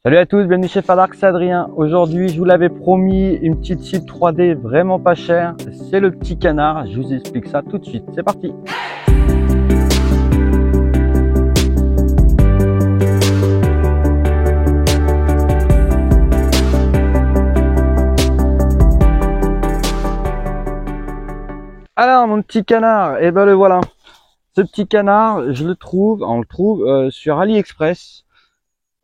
Salut à tous, bienvenue chez Fadark, c'est Adrien. Aujourd'hui, je vous l'avais promis, une petite cible 3D vraiment pas chère. C'est le petit canard, je vous explique ça tout de suite. C'est parti. Alors, mon petit canard, et ben le voilà. Ce petit canard, on le trouve sur AliExpress.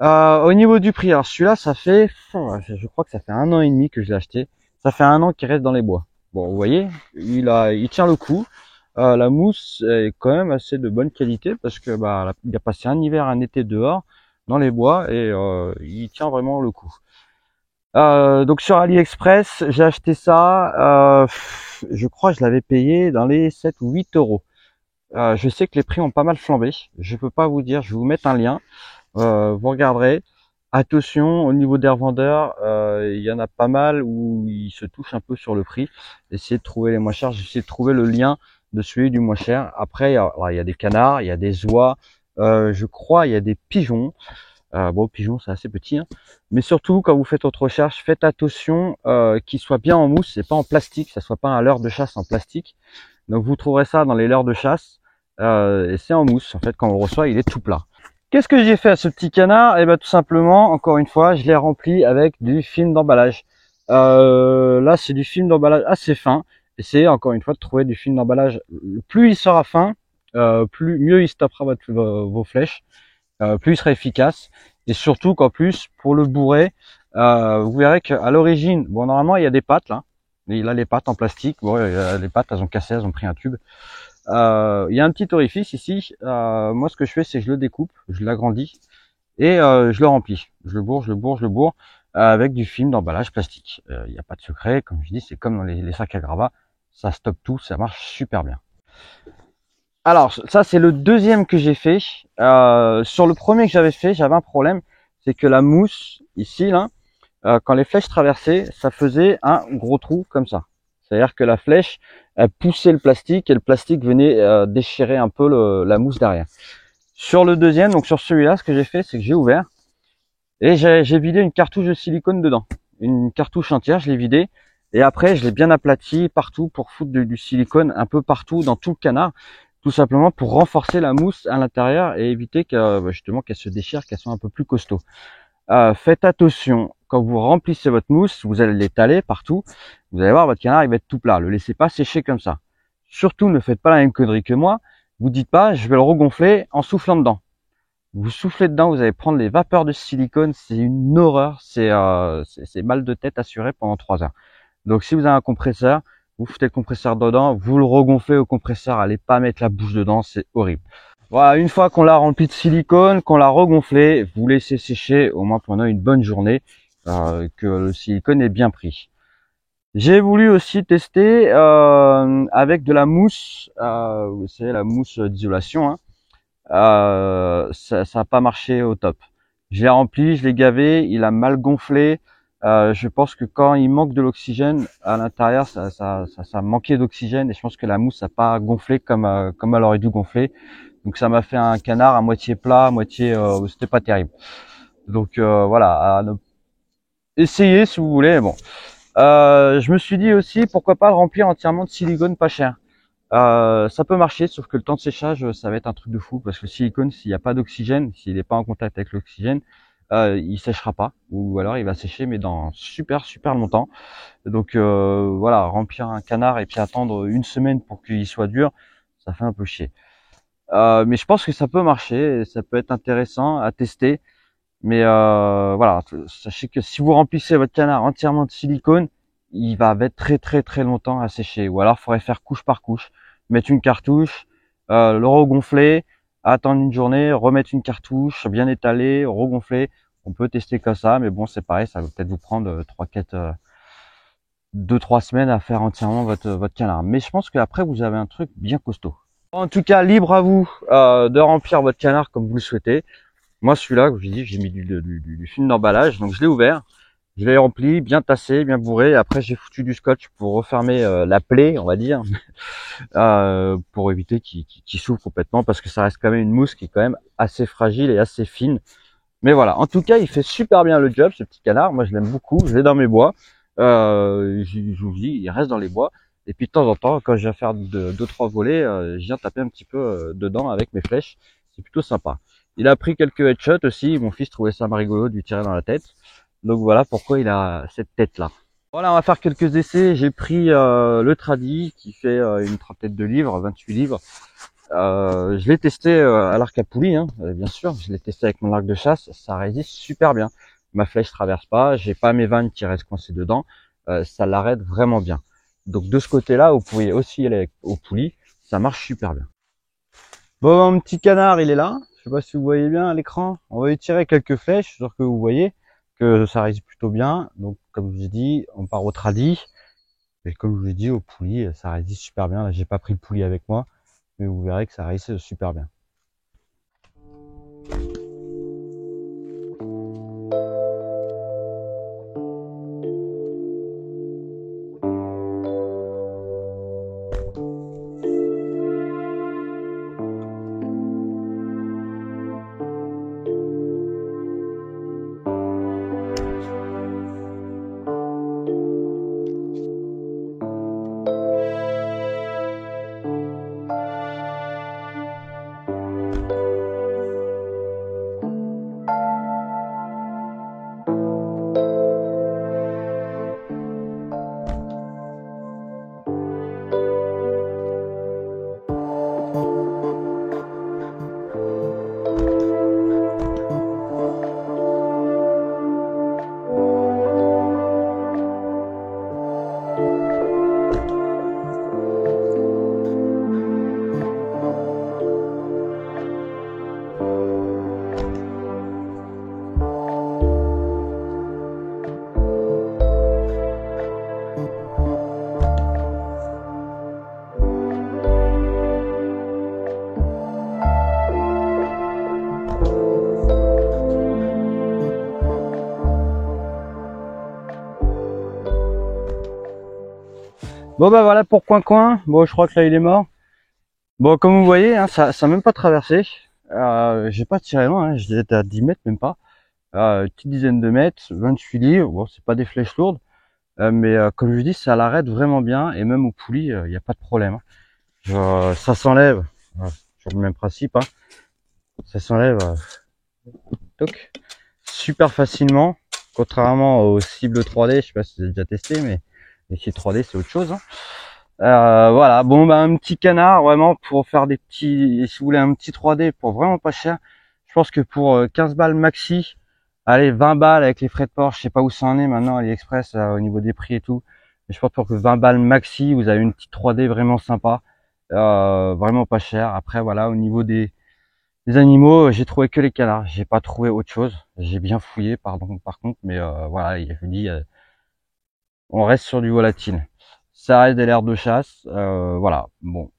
Au niveau du prix, alors celui-là, je crois que ça fait 1 an et demi que je l'ai acheté. Ça fait 1 an qu'il reste dans les bois. Bon, vous voyez, il tient le coup. La mousse est quand même assez de bonne qualité parce que il a passé un hiver, un été dehors dans les bois et il tient vraiment le coup. Donc sur AliExpress, j'ai acheté ça. Je crois que je l'avais payé dans les 7 ou 8 euros. Je sais que les prix ont pas mal flambé. Je peux pas vous dire. Je vais vous mettre un lien. Vous regarderez. Attention, au niveau des revendeurs, il y en a pas mal où ils se touchent un peu sur le prix. Essayez de trouver les moins chers. J'essaie de trouver le lien de celui du moins cher. Après, il y a des canards, il y a des oies, je crois, il y a des pigeons. Bon, pigeons, c'est assez petit, hein. Mais surtout, quand vous faites votre recherche, faites attention qu'il soit bien en mousse et pas en plastique. Ça soit pas un leurre de chasse en plastique. Donc, vous trouverez ça dans les leurres de chasse. Et c'est en mousse. En fait, quand on le reçoit, il est tout plat. Qu'est-ce que j'ai fait à ce petit canard? Eh ben tout simplement, encore une fois, je l'ai rempli avec du film d'emballage. Là, c'est du film d'emballage assez fin. Essayez encore une fois de trouver du film d'emballage. Plus il sera fin, mieux il stoppera vos flèches, plus il sera efficace. Et surtout qu'en plus, pour le bourrer, vous verrez qu'à l'origine, bon normalement il y a des pattes là. Il a les pattes en plastique. Bon, les pattes elles ont cassé, elles ont pris un tube. Il y a un petit orifice ici. Moi, ce que je fais, c'est que je le découpe, je l'agrandis et je le remplis. Je le bourre avec du film d'emballage plastique. Il n'y a pas de secret, comme je dis, c'est comme dans les sacs à gravat. Ça stoppe tout, ça marche super bien. Alors, ça, c'est le deuxième que j'ai fait. Sur le premier que j'avais fait, j'avais un problème. C'est que la mousse, ici, là, quand les flèches traversaient, ça faisait un gros trou comme ça. C'est-à-dire que la flèche, elle poussait le plastique et le plastique venait déchirer un peu la mousse derrière. Sur le deuxième, donc sur celui-là, ce que j'ai fait, c'est que j'ai ouvert et j'ai vidé une cartouche de silicone dedans. Une cartouche entière, je l'ai vidée et après, je l'ai bien aplati partout pour foutre du silicone un peu partout dans tout le canard, tout simplement pour renforcer la mousse à l'intérieur et éviter justement qu'elle se déchire, qu'elle soit un peu plus costaud. Faites attention, quand vous remplissez votre mousse, vous allez l'étaler partout, vous allez voir votre canard il va être tout plat, le laissez pas sécher comme ça. Surtout ne faites pas la même connerie que moi, vous dites pas je vais le regonfler en soufflant dedans. Vous soufflez dedans, vous allez prendre les vapeurs de silicone, c'est une horreur, c'est mal de tête assuré pendant 3 heures. Donc si vous avez un compresseur, vous foutez le compresseur dedans, vous le regonflez au compresseur, allez pas mettre la bouche dedans, c'est horrible. Voilà, une fois qu'on l'a rempli de silicone, qu'on l'a regonflé, vous laissez sécher au moins pendant une bonne journée, que le silicone est bien pris. J'ai voulu aussi tester avec de la mousse, vous savez la mousse d'isolation, hein. Ça n'a pas marché au top. Je l'ai rempli, je l'ai gavé, il a mal gonflé. Je pense que quand il manque de l'oxygène à l'intérieur, ça manquait d'oxygène et je pense que la mousse n'a pas gonflé comme elle aurait dû gonfler. Donc ça m'a fait un canard à moitié plat, à moitié, c'était pas terrible. Donc voilà, essayez si vous voulez. Bon, je me suis dit aussi pourquoi pas le remplir entièrement de silicone pas cher. Ça peut marcher, sauf que le temps de séchage, ça va être un truc de fou parce que le silicone, s'il n'y a pas d'oxygène, s'il n'est pas en contact avec l'oxygène, il séchera pas, ou alors il va sécher mais dans super longtemps. Donc voilà, remplir un canard et puis attendre une semaine pour qu'il soit dur, ça fait un peu chier. Mais je pense que ça peut marcher, et ça peut être intéressant à tester. Mais voilà, sachez que si vous remplissez votre canard entièrement de silicone, il va mettre très longtemps à sécher. Ou alors, il faudrait faire couche par couche, mettre une cartouche, le regonfler, attendre une journée, remettre une cartouche, bien étaler, regonfler. On peut tester comme ça, mais bon, c'est pareil, ça va peut-être vous prendre 2-3 semaines à faire entièrement votre canard. Mais je pense qu'après, vous avez un truc bien costaud. En tout cas, libre à vous de remplir votre canard comme vous le souhaitez. Moi, celui-là, comme je dis, j'ai mis du film d'emballage, donc je l'ai ouvert, je l'ai rempli, bien tassé, bien bourré. Après, j'ai foutu du scotch pour refermer la plaie, on va dire, pour éviter qu'il s'ouvre complètement, parce que ça reste quand même une mousse qui est quand même assez fragile et assez fine. Mais voilà, en tout cas, il fait super bien le job, ce petit canard. Moi, je l'aime beaucoup. Je l'ai dans mes bois. Je vous dis, il reste dans les bois. Et puis de temps en temps, quand je viens faire deux trois volets, je viens taper un petit peu dedans avec mes flèches. C'est plutôt sympa. Il a pris quelques headshots aussi. Mon fils trouvait ça rigolo de lui tirer dans la tête. Donc voilà pourquoi il a cette tête-là. Voilà, on va faire quelques essais. J'ai pris le tradi qui fait une trentaine de livres, 28 livres. Je l'ai testé à l'arc à poulie, hein, bien sûr. Je l'ai testé avec mon arc de chasse. Ça résiste super bien. Ma flèche traverse pas. J'ai pas mes vannes qui restent coincées dedans. Ça l'arrête vraiment bien. Donc de ce côté-là, vous pouvez aussi aller avec, au poulie. Ça marche super bien. Bon, mon petit canard, il est là. Je sais pas si vous voyez bien à l'écran. On va lui tirer quelques flèches, sûr que vous voyez que ça résiste plutôt bien. Donc comme je vous ai dit, on part au tradi. Et comme je vous ai dit, au poulie, ça résiste super bien. Là, j'ai pas pris le poulie avec moi, mais vous verrez que ça résiste super bien. Bon bah voilà pour Coin. Bon, je crois que là il est mort. Bon, comme vous voyez, hein, ça a même pas traversé. J'ai pas tiré loin, hein, j'étais à 10 mètres même pas. Une petite dizaine de mètres, 28 livres. Bon, c'est pas des flèches lourdes, mais comme je vous dis, ça l'arrête vraiment bien et même au poulie, il n'y a pas de problème. Hein. Genre, ça s'enlève. Sur le même principe, hein. Ça s'enlève toc, super facilement. Contrairement aux cibles 3D, je sais pas si vous avez déjà testé, mais les cibles 3D c'est autre chose. Hein. Voilà, bon bah un petit canard vraiment pour faire des petits, si vous voulez un petit 3D pour vraiment pas cher, je pense que pour 15 balles maxi, allez 20 balles avec les frais de port, je sais pas où ça en est maintenant AliExpress au niveau des prix et tout, mais je pense pour que 20 balles maxi, vous avez une petite 3D vraiment sympa, vraiment pas cher. Après voilà, au niveau des animaux, j'ai trouvé que les canards, j'ai pas trouvé autre chose, j'ai bien fouillé pardon par contre, mais voilà, je vous dis, on reste sur du volatile. Ça reste des l'air de chasse, voilà, bon.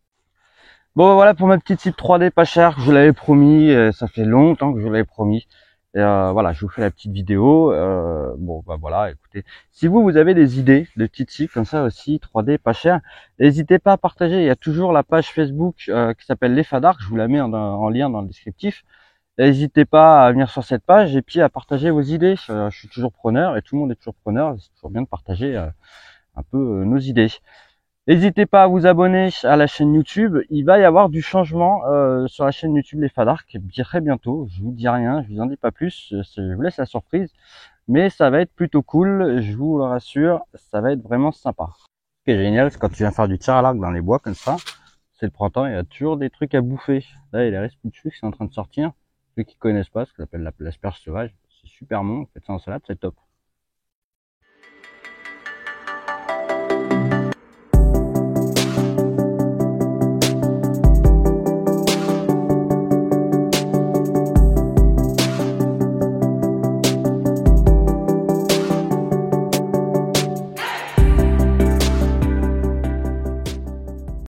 Bon, voilà pour ma petite cible 3D pas chère, je vous l'avais promis, ça fait longtemps que je vous l'avais promis. Et voilà, je vous fais la petite vidéo. Bon, bah voilà, écoutez, si vous avez des idées de petites cibles comme ça aussi, 3D pas cher, n'hésitez pas à partager. Il y a toujours la page Facebook qui s'appelle Les Fadarks, je vous la mets en lien dans le descriptif. N'hésitez pas à venir sur cette page et puis à partager vos idées. Je suis toujours preneur et tout le monde est toujours preneur. C'est toujours bien de partager un peu nos idées. N'hésitez pas à vous abonner à la chaîne YouTube. Il va y avoir du changement sur la chaîne YouTube Les Fadarks très bientôt. Je vous dis rien, je vous en dis pas plus. Je vous laisse la surprise. Mais ça va être plutôt cool, je vous le rassure. Ça va être vraiment sympa. Ce qui est génial, c'est quand tu viens faire du tir à l'arc dans les bois comme ça. C'est le printemps, il y a toujours des trucs à bouffer. Là, il reste plus de cheveux qui sont en train de sortir. Ceux qui connaissent pas, ce qu'on appelle l'asperge sauvage, c'est super bon. Faites ça en salade, c'est top.